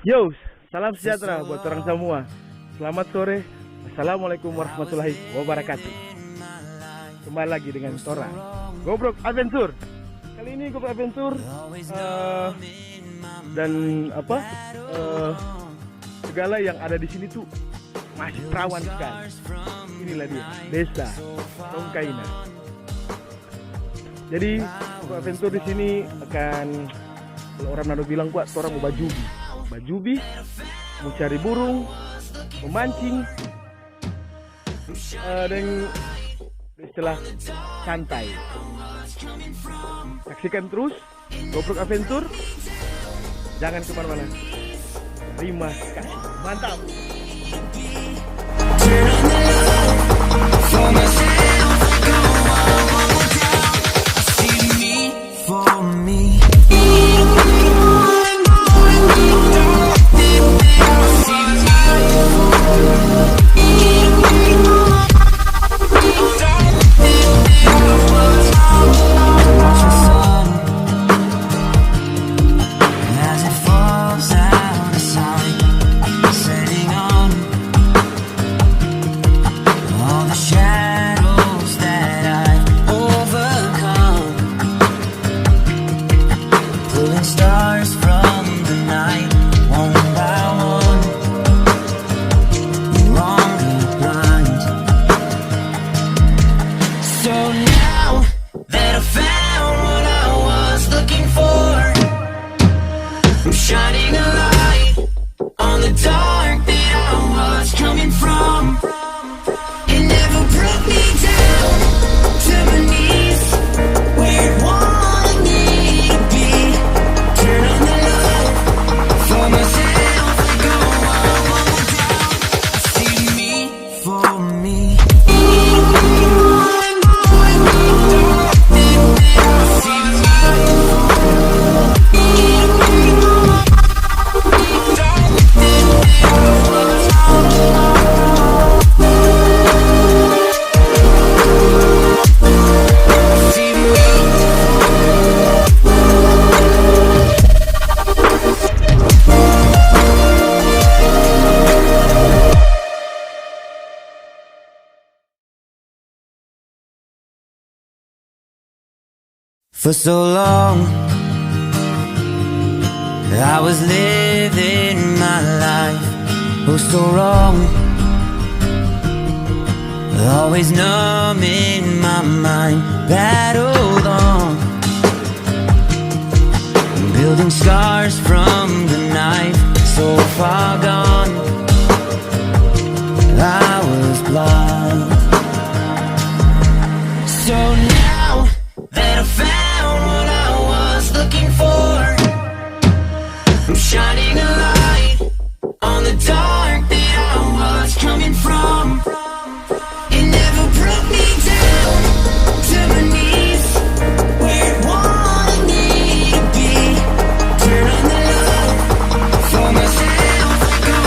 Yo, salam sejahtera buat orang semua. Selamat sore. Assalamualaikum warahmatullahi wabarakatuh. Kembali lagi dengan Tora Gobrok Adventure. Kali ini Gobrok Adventure dan segala yang ada di sini tuh masih perawan sekali. Inilah dia, desa Tongkaina. Jadi Gobrok Adventure di sini akan, kalau orang Nado bilang kuat, Tora mau bajubi, mau cari burung, memancing, dan istilah santai. Saksikan terus Gobrok Adventure, jangan kemana-mana. Terima kasih, mantap. Shining a light on the dark that I was coming from. It never brought me down to my knees, where it wanted me to be. Turn on the love for myself, go on down. See me for me. For so long, I was living my life, oh so wrong. Always numb in my mind, battled on, building scars from the knife, so far gone. I was blind. So now that I found what I was looking for, I'm shining a light on the dark that I was coming from. It never brought me down to my knees, where it wanted me to be. Turn on the love for myself, go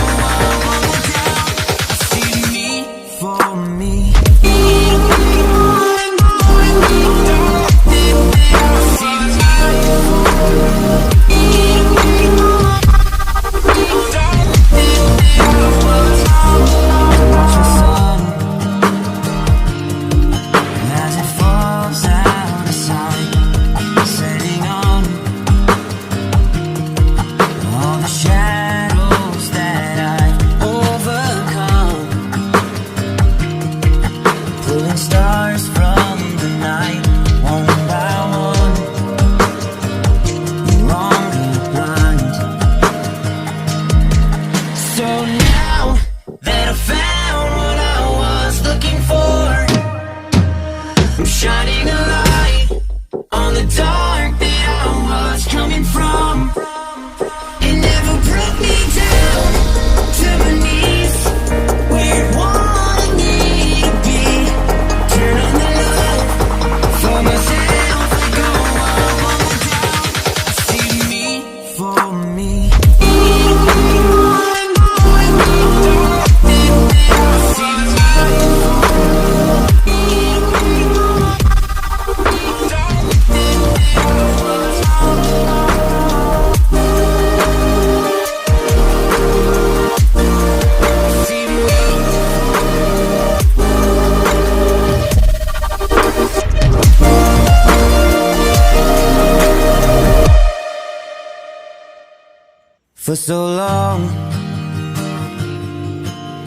For so long,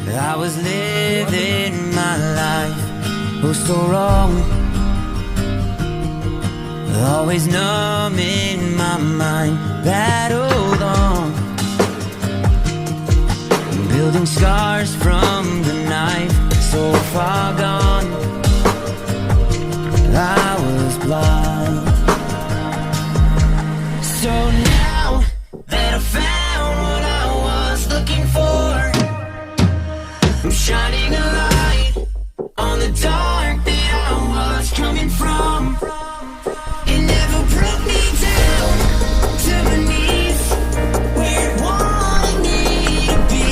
I was living my life, oh so wrong. Always numb in my mind, battled on, building scars from the knife, so far gone. I was blind. So now that I found what I was looking for, I'm shining a light on the dark that I was coming from. It never brought me down to my knees, where it wanted me to be.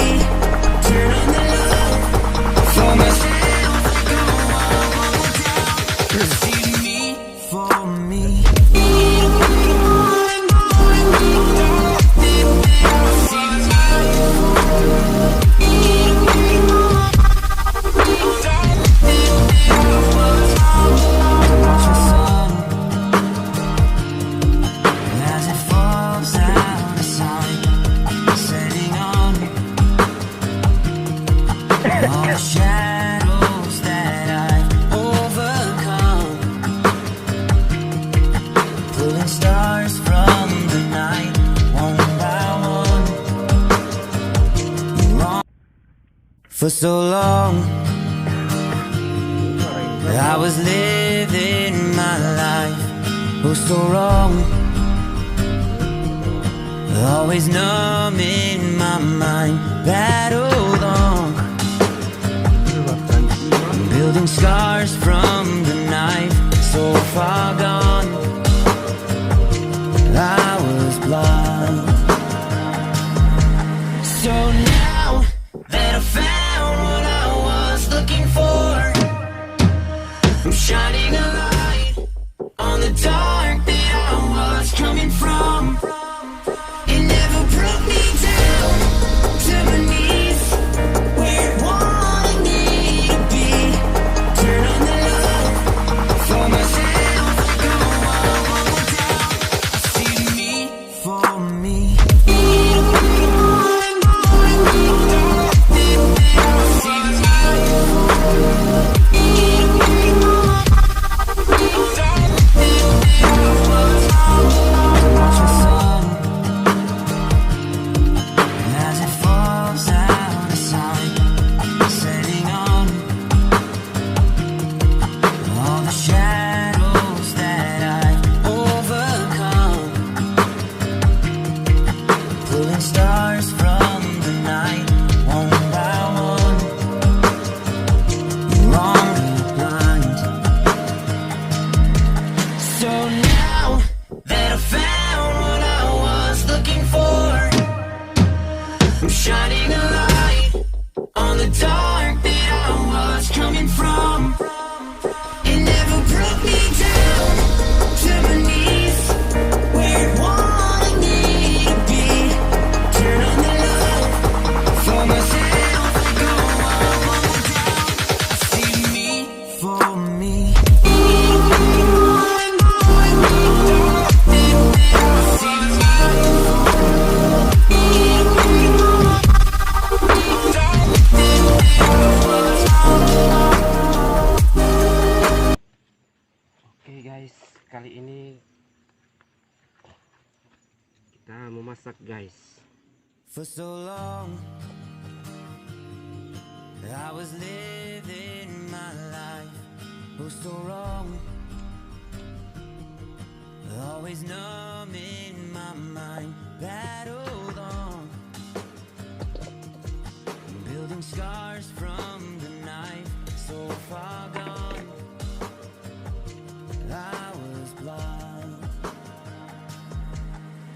Turn on the love for myself, go all down. See me for me. Shadows that I've overcome, pulling stars from the night, one by one. For so long, I was living my life, oh so wrong. Always numb in my mind, battled on, building scars from the knife, so far gone. I was blind. So now that I found what I was looking for, I'm shining a light on the dark that I was coming from. It never brought me down to my knees, where it wanted me to be. Turn on the love for myself, go all down. See me for me. As it falls out of sight, setting on all the shadows that I've overcome, pulling stars from the night, one by one. No longer blind. So now that I found what I was looking for, I'm shining a light on the dark that I was coming from. It never brought me down to my knees, where it wanted me to be. Turn on the love for myself, go all down. See me for me. Oke guys, kali ini kita mau masak guys. For so long, I was living my life, oh so wrong. Always numb in my mind, battled on, building scars from the knife, so far gone. I was blind.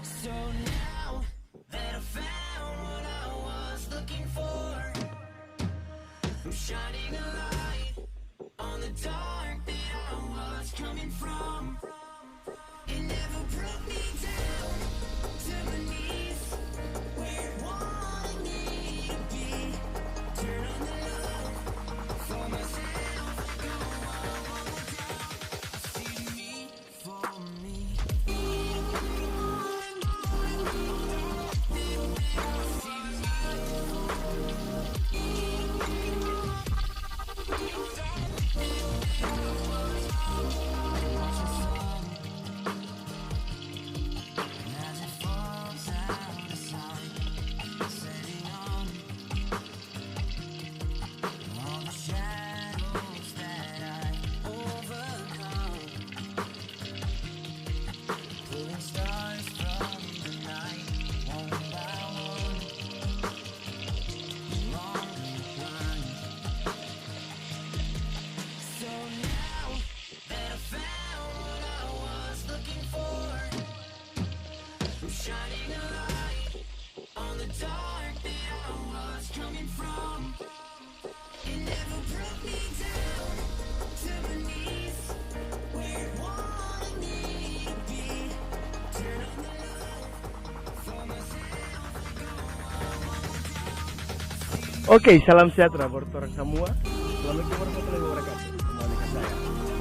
So now that I found what I was looking for, I'm shining a light on the dark that I was coming from. It never brought me down to my knees. Oke, salam sejahtera buat orang semua. Assalamualaikum warahmatullahi wabarakatuh. Kembali ke saya,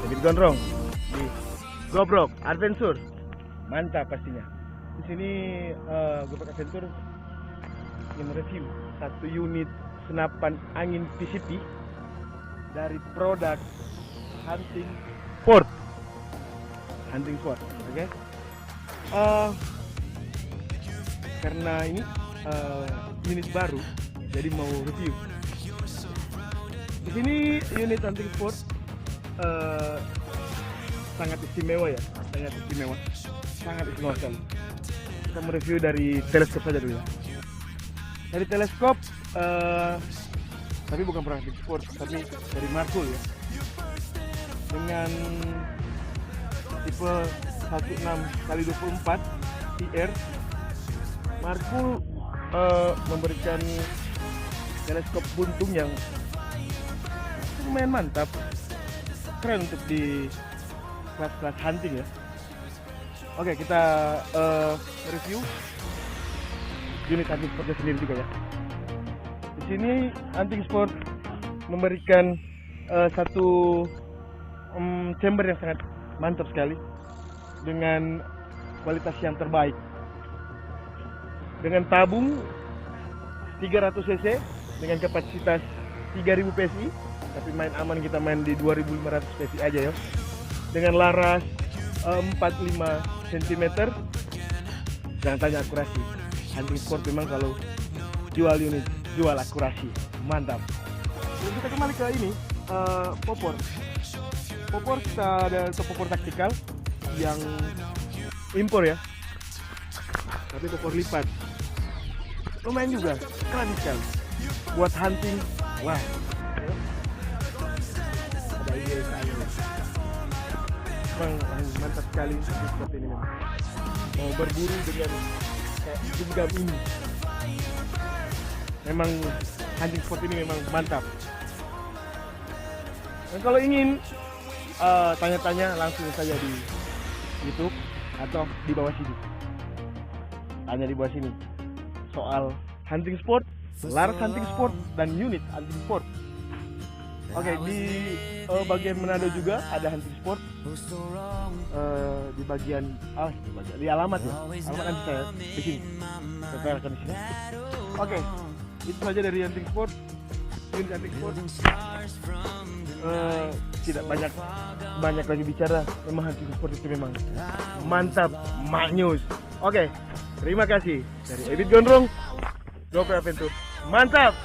ebit gondrong di Gobrok Adventure. Mantap pastinya. Di sini Gobrok Adventure ingin review satu unit senapan angin PCP dari produk Hunting Sport. Hunting Sport, oke? Karena ini unit baru, jadi mau review. Di sini unit Hunting Sport sangat istimewa ya, sangat istimewa sekali. Kita mereview dari teleskop saja dulu ya. Dari teleskop, tapi bukan produk Hunting Sport, tapi dari Markul ya. Dengan tipe 16x24 IR, Markul memberikan teleskop buntung yang lumayan mantap, keren untuk di kelas-kelas hunting ya. Oke, kita review unit Hunting Sportnya sendiri juga ya. Di sini Hunting Sport memberikan satu chamber yang sangat mantap sekali dengan kualitas yang terbaik, dengan tabung 300 cc dengan kapasitas 3000 PSI, tapi main aman kita main di 2500 PSI aja ya, dengan laras 45 cm. Jangan tanya akurasi, Hunting Sport memang kalau jual unit jual akurasi, mantap. Lalu kita kembali ke ini, popor kita ada popor taktikal yang impor ya, tapi popor lipat lumayan juga, keren sekali buat hunting. Wah, ada ide saya, memang mantap sekali seperti ini. Memang mau berburu dengan kayak genggam ini, memang Hunting Sport ini memang mantap. Dan kalau ingin tanya-tanya langsung saja di YouTube atau di bawah sini. Tanya di bawah sini soal Hunting Sport, laras Hunting Sport, dan unit Hunting Sport. Oke, di bagian Manado juga ada Hunting Sport. Di bagian di alamat ya. Alamat nanti saya di sini. Saya akan di sini. Oke, itu saja dari Hunting Sport. Unit Hunting Sport. Tidak banyak lagi bicara. Memang Hunting Sport itu memang mantap, maknyus. Oke, terima kasih dari Ebit Gondrong, Gobrok Adventure. Mantap.